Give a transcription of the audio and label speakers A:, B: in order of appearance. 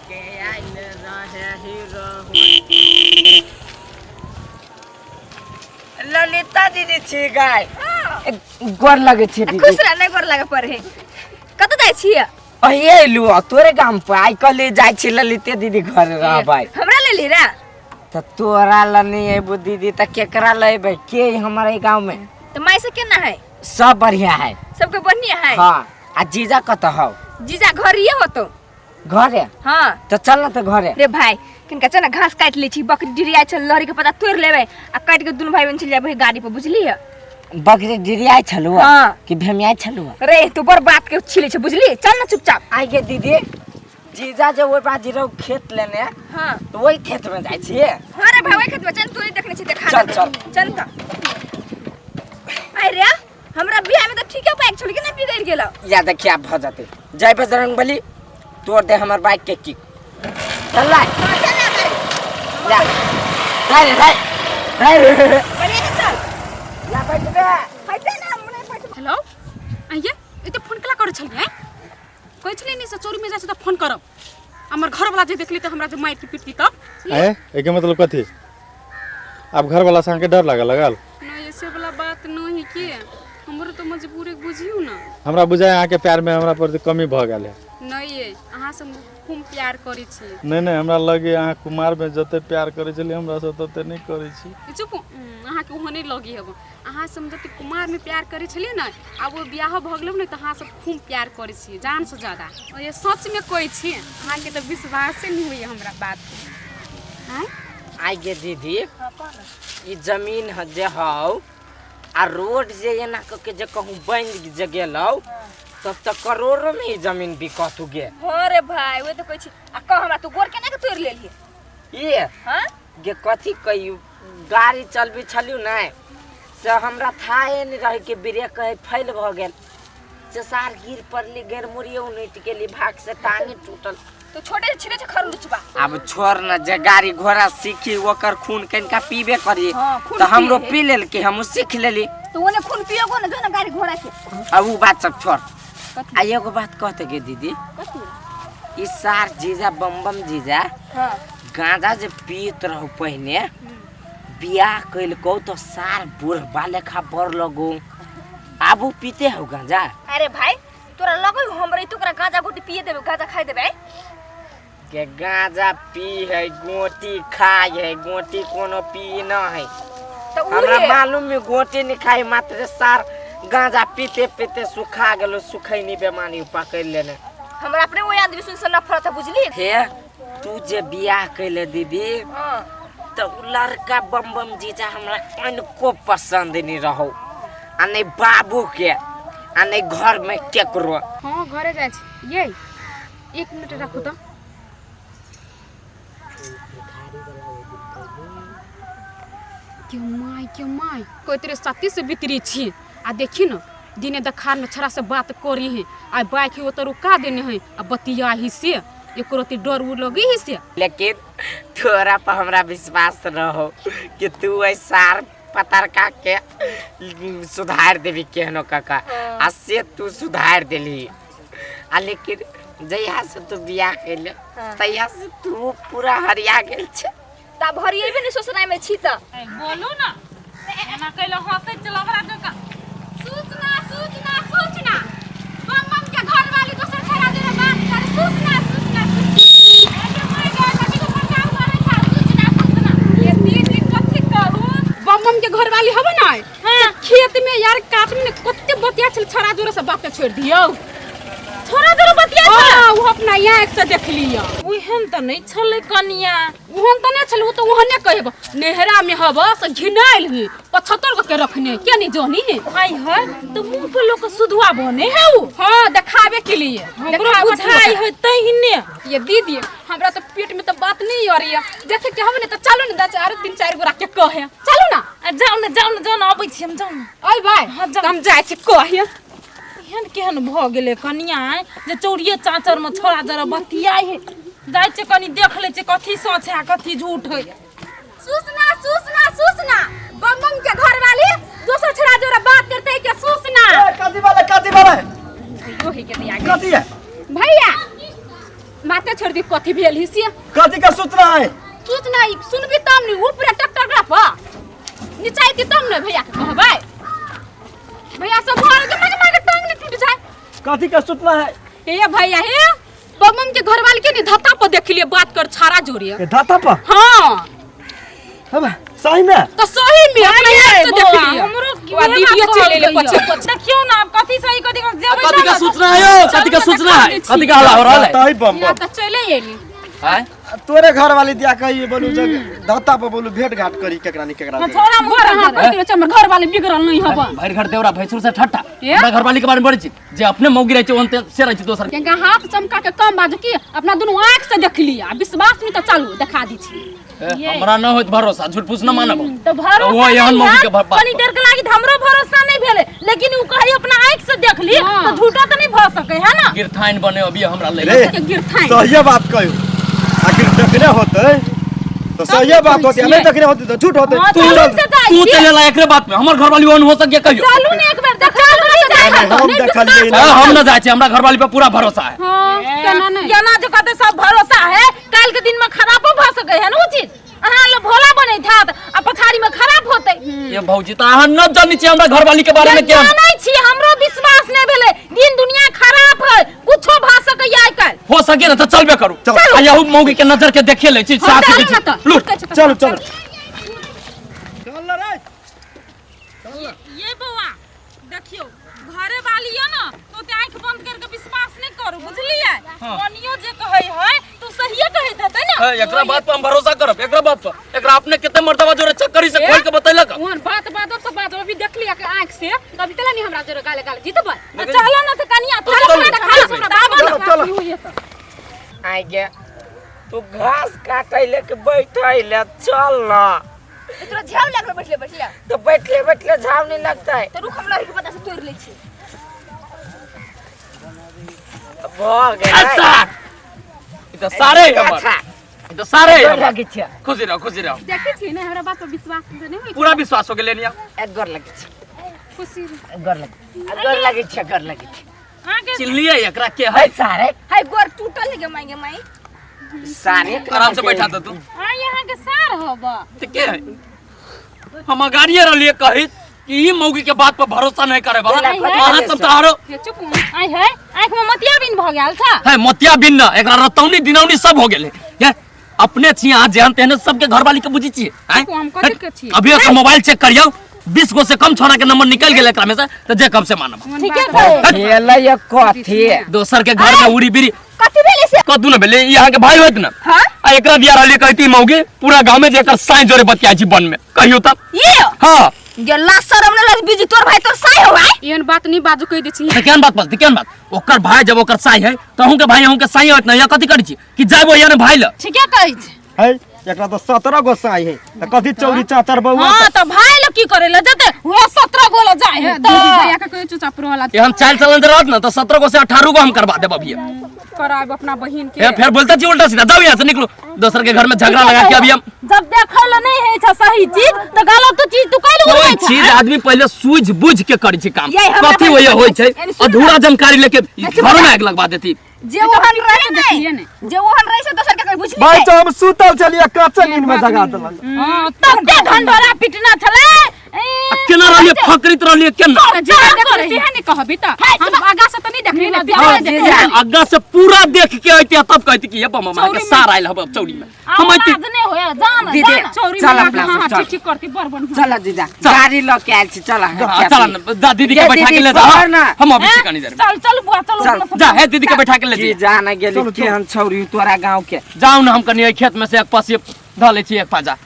A: के आइल रहे हीरो ललिता दीदी छी गाय गोर लगे छी दीदी
B: खुश रह, नहीं गोर लगे पर है। कत जाय छी?
A: अये लु तोरे गाम पे आई कल जाय छी ललिता दीदी घर रहबै।
B: हमरा ले ली रे
A: त तोरा ल नहीं एबो दीदी त केकरा लेबै के हमारे गांव में?
B: तो माई से केना है?
A: सब बढ़िया है।
B: सबके बढ़िया है।
A: हां आ जीजा कत हो?
B: जीजा घरिए हो तो।
A: घरे?
B: हां
A: तो चल ना तो घरे।
B: रे भाई किनका चना घास काट ली छी, बकरी डिरिया छ लहरी के पता तोड़ लेबै आ काट के दुनु भाई बहन चल जाबै गाड़ी पे, बुझली है?
A: बकरी डिरिया छलुआ
B: हां
A: कि भेमिया छलुआ?
B: रे तू बर बात के छिले छ, बुझली? चल ना चुपचाप।
A: आई गे दीदी जीजा जो ओइ बाजी रो खेत लेने
B: हां
A: तो वही खेत में जाय छिए।
B: हां रे भाई वही खेत में चल, तू नहीं देखने छी देखा।
A: चल चल
B: चल त आई रे हमरा बियाह में तो ठीक है बाइक छोड़ के ना बिगड़ गेलो।
A: या देखिया भ जते जय बजरंगबली तोड़ दे हमर बाइक के किक। चल ला
B: चल ना गाड़ी
A: या रे रे रे
B: बढ़िया से चल
A: या बैठ बे
B: हटे ना हमने बैठ।
C: हेलो आइए एते फोन कला करे छलिए कोइ छले नहीं से चोरी में जाय छ त फोन करब। हमर घर वाला जे देखली त हमरा जे मार के पीटली तब
D: ए एके मतलब कथी? अब घर वाला सान के डर लगल
C: नहीं ऐसे वाला बात नहीं के हमरो तो मजबूरी बुझियो ना।
D: हमरा बुझाय अहाँ के प्यार में हमरा पर कमी भ गेल है।
C: नहीं ये अहाँ से खूब प्यार करै छी।
D: नहीं हमरा लगे अहाँ कुमार में जते प्यार करे छली हमरा से तते नहीं करे छी।
C: चुप अहाँ के ओहने लगी हब। अहाँ से जते कुमार में प्यार करे छलिए ना अब वो बियाह भ गेलौ न त अहाँ से खूब प्यार करे छी जान से ज्यादा। और ये सच में कोई छी अहाँ के तो विश्वास नहीं हुई हमरा बात हैं।
A: आई गे दीदी ई जमीन ह जे हौ आ रोड जे एना क के जे कहूं बन जे गेलौ तब त करोड़ों में ई जमीन बिकतु गे।
B: हां रे भाई वो तो कहै छी आ कह हमरा तू गोर केना के तोड़ लेलिए?
A: ये
B: हां
A: गे कथी कहियो गाड़ी चलबी छलियो ना से हमरा थाए नहीं रहे के ब्रेक है फेल भ गेल से सार गिर पड़ली गेर मुरियो उनट गेली भाग से टांगे टूटल।
B: तू छोटे छिने छ खर लुचबा।
A: अब छोड़ न जे गाड़ी घोड़ा सीखी ओकर खून कनका पीबे करी
B: हाँ, खून
A: तो हमरो
B: पिए।
A: पी लेल के हम सीख लेली।
B: तो ओने खून पियोगो ना जो ना गाड़ी घोड़ा के।
A: अब उ बात सब छोड़।
B: कथी?
A: आ एगो बात कहते गे दीदी
B: कथी?
A: ई सार जीजा बम जीजा
B: हां
A: गांजा जे पीत रहो पहले बियाह कइल को तो सार बुढ़बा लेखा बर लगो आबू पीते हो गांजा?
B: अरे भाई तोरा लगै हमरे तोरा गांजा गोटी पिए देबे गांजा खाइ देबे?
A: के गांजा पी है गोटी खाय है गोटी कोनो पी न है।
B: तो
A: हमरा
B: उहे
A: मालूम में गोटी नहीं खाई मात्र सार गांजा पीते पीते सुखा गेलो सुखैनी बेमानी पकड़ लेने।
B: हमरा अपने वो आदमी सुन से नफरत है, बुझली?
A: हे तू जे बियाह कइले दीदी
B: हां
A: तो लड़का बम जीजा हमरा कनको पसंद नहीं रहो आ नहीं बाबू के आ नहीं घर में केकरो।
C: हां घरे जाय छी। ये 1 मिनट रखो तो क्यों माय कोई तेरे साथी से बितरी छी आ देखी न दिने दखार में छरा से बात करी है आ बाइक ही उतर का देने है आ बतिया ही से एकरो ते डर उ लगी ही से।
A: लेकिन तोरा पर हमरा विश्वास रहो कि तू ऐसार पतर का के सुधार देवी केहनो काका आ से तू सुधार देली आ लेकिन जहिया से तू बियाह कइले तहिया से तू पूरा हरिया गेल छे।
B: ता भरिए भी नहीं सोचना में छी त
C: बोलू ना एना कइलो हंसे चलबरा जका सूचना बम के घर वाली दोसर छरा दे बात कर सूचना अरे मोर गाय लगी को पंजाब करे था सूचना ये दीदी कथि कहू बम के घर वाली हबे ना खेत में यार काट में कत्ते बतिया चल छरा जोर से बात छोड़ दियो छोरा जोर बतिया हां वो अपना यहाँ एक से देख लिया ओहन त नहीं छले कनिया ओहन त नहीं छले तो ओहने कहब नेहरा में हब से घिनाइल ही 75 के रखने के नहीं जानी है आई है तो मुंह पे लोग सुधवा बने है वो हां दिखावे के लिए हमरा बुझाई है तहिने ये दीदी हमरा तो पेट में तो बात नहीं आ रही है देखे के हम ने तो चलो ना चार 3-4 गोरा के कहे चलो ना जाओ ना आबै छी हम जाओ ना ओए भाई हम जाय छी कहे केहन केहन भ गेले कनिया जे चौरिये चाचर में छोरा जरा बतियाई है जाय छै कनी देख ले छै कथि सच है कथि झूठ है। सूचना बम के घर वाली दूसरा छोरा जरा बात करते है क्या सूचना
E: कथि वाला
C: ओही के दिया
E: कथि है
C: भैया बातें छोड़ दी कथी भेल ही से
E: कथी का सूचना है?
C: सूचना सुनबी तब नहीं ऊपर ट्रैक्टर ग्राफा नीचे तब न भैया के कहबै भैया सब घर के मागे टांग नहीं टूट जाए
E: कथी का सूचना है?
C: हे भैया हे बमम के घर वाले के नहीं धत्ता पर देख लिए बात कर छाड़ा जोड़िए
E: ए दाता पर
C: हां
E: अब सही में
C: तो सही में अपने हाथ से देख लिए
B: हमरो
C: दीदी चले ले पछे
B: देखियो ना कथी सही कथी जेबै
F: कथी का सूचना है यो? कथी का सूचना है? कथी का हल्ला हो रहा है?
E: ताई बम
C: या तो चले एली
F: हैं?
E: तोरे घर वाली दिया कहिए बोलू जग दाता पर बोलू भेंट घाट करी केकरा नहीं केकरा दे।
B: छोरा
C: घर हां पर चमर घर वाले बिगड़ल नहीं हबा
F: भैर घर देवरा भैसुर से ठट्टा
C: ये?
F: हमरा घरवाली के बारे में बड़ी चीज जे अपने मौगी रहे छै ओनते से रहे छै दोसर के।
C: केंगा हाथ चमका के कम बाजू की अपना दोनों आंख से देख लिया विश्वास नहीं तो चलू दिखा दी छी
F: हमरा न होत भरोसा झूठ फूस न मानब
B: तो भरोसा
F: वो एहन मौगी के बात
B: कनी देर के लागी हमरो भरोसा नहीं भेले लेकिन उ कहि अपना आंख से देख ली
C: हाँ।
B: तो झूठा तो नहीं भ सके है ना
F: गिरथाइन बने अभी हमरा ले
E: रे
C: के गिरथाई
E: सही बात कहियो आखिर देखने होते तो सही बात होती नहीं देखने होती तो झूठ होते।
B: हाँ,
E: तू
B: तो
E: चल
B: हमसे जाइए।
F: तू चले ला एकरे बात में हमर घरवाली ओन हो सके कहियो
B: चलू ने एक बार देखा लो नहीं जाए
E: हम देखलिए ना।
F: हम न जाय छै हमरा घरवाली पे पूरा भरोसा है।
C: हां केना नहीं
B: केना जो कहते सब भरोसा है काल के दिन में खराबो भ सके है ना उ चीज अहाँ लो भोला बनै थात आ पछाड़ी में खराब होते
F: ये भौजी त अहाँ न जानि छी हमरा घरवाली के बारे में के
B: जानै छी हमरो विश्वास नहीं भेले दिन दुनिया खराब है कुछो भ सके आइ काल
F: हो सके न त चलबे करू
E: चल।
F: आ यहू मौगी के नजर के देखे ले छी साथ
C: चल
F: के
C: ना तो
F: लूट
E: चलो चलो
B: ये बउआ देखियो घरे वाली है ना तो ते आंख बंद करके विश्वास नहीं करू बुझलिए कोनियो जे कहै है तू सहिए कहैत हतै ना
F: एकरा बात पर हम भरोसा करब एकरा बात पर एकरा अपने केते मर्तबा जोरे चक्करी से खोल के बतैलक
C: ओहन बात तो बात अभी देख लिया के आंख से कभी तला नहीं हमरा जरे गाले गाले जीतबा
B: चलो ना तो कनिया तू
F: चलो,
B: देखा
A: आई गे तू घास काटे लेके बैठे ले चल ना
B: तोरा झाव लागलो बैठले बैठले
A: तो बैठले बैठले झाव नहीं लगता है
B: तो रुक हम लड़की के पता से तोड़ ले छी
A: भऽ
F: अच्छा
A: गेलै
F: ई त सारे हमर
A: अच्छा
F: ई त सारे
A: गोर
F: हमर
A: लगै छै
F: खुशी रहो
C: देखे छी ना हमरा बात पर विश्वास नहीं होई
F: पूरा विश्वास हो गेलै निया
A: एक गोर लगै छै
C: खुशी
A: गोर लगै छै गोर लगै छै
B: आगे
F: चिल्लिए एकरा के
A: है
F: है
A: सारे
B: हाय गोर टूटल है के मांगे माई
A: सारे
F: आराम से बैठा दे तू
C: हां यहां के सार हबा
F: त के है हम गाड़िए रहलिए कहित कि ई मौगी के बात पर भरोसा नहीं करे वाला अहाँ सब तारो
C: के चुप आई है आंख में मतिया बिन भ गेल छ
F: है मोतिया बिन न एकरा रतौनी दिनौनी सब हो गेले ये अपने छी अहाँ जेहन तेहन सबके घरवाली के बुझी छी हैं
C: हम कथि के छी
F: अभी एक मोबाइल चेक करियो 20 गो से कम छोरा के नंबर निकल गेल एकरा में से त जे कब से मानब
B: ठीक है
A: खेलै ये कथी
F: दोसर के घर में उड़ी बिरी
B: कथि भेले से
F: कदू न भेले ई अहाँ के भाई होत न
B: हां
F: आ एकरा दिया रहलिए कहती मौगी पूरा गांव में जेकर साई जोरे बतिया छी बन में कहियो त
B: ये
F: हां
B: गेला शरम न लग बिजी तोर भाई तोर साई हो भाई
C: एहन बात नहीं बाजू कह दै छी
F: त केन बात बस केन बात ओकर भाई जब ओकर साई है त अहूं के भाई अहूं के साई होत न या कथि करी छी कि जाबो याने भाई ल
B: ठीक है कहै छै
E: है एकरा तो 17 गो साई है त कथी चौरी चाचर बउआ
B: हां तो भाई ल की करे ल जते हुए 17 गो ल जाए है
C: दीदी भैया के कहे चुचा पर वाला
F: ये हम चाल चलन रहत न त 17 गो से 18 गो हम करवा देब अभी
C: कराब अपना बहिन
F: ये
C: के
F: फिर बोलता छी उल्टा सीधा जाओ यहाँ से निकलो दोसर के घर में झगड़ा लगा के अभी हम
B: जब देखल नहीं है छ सही चीज तो गलत चीज तू कैल
F: कोई
B: उड़ै
F: चीज आदमी पहले सूझ बुझ के करी छी काम
B: यही हमरा
F: कथी होय होय छै
B: यानी सुन
F: अधूरा जानकारी लेके घर में आग लगवा देती
B: जे ओहन रहे
C: देखिए
B: नहीं
C: ने
B: जे ओहन रहे से दोसर के कोई बुझली
E: भाई तो हम सुतल चलिए कच्चा नींद में जगा देलन
B: हां तब ते ढंढोरा पिटना छले
F: केना रहलिए फकरित रहलिए केना
C: जे देखले से नहीं कहबी त हम आगा से त नहीं देखली ना
F: हाँ,
C: देखली
F: अग्गा से पूरा देख के आइते तब कहती कि ये मामा के सार आइल हब चौड़ी में हम आइते
B: आवाज नहीं होया जान
A: दीदी
B: जान
C: चौरी
A: चल
C: में
A: अपना
C: हां
A: से, चल।
C: ठीक करती बर बन
A: चल दीदा गाड़ी ल के आइल छी चल
F: चल न जा दीदी के
A: ये
F: बैठा के
A: दीदी
F: ले जा
A: छोड़ ना।
F: हम अभी ठिकानी दे
B: चल चल बुआ चल
A: चल,
B: अपना
F: जा है दीदी के बैठा के ले
A: जी
F: जी
A: जान गेली केहन छौरी तोरा गांव के
F: जाओ ना हम कनी खेत में से एक पास ध ले छी एक पाजा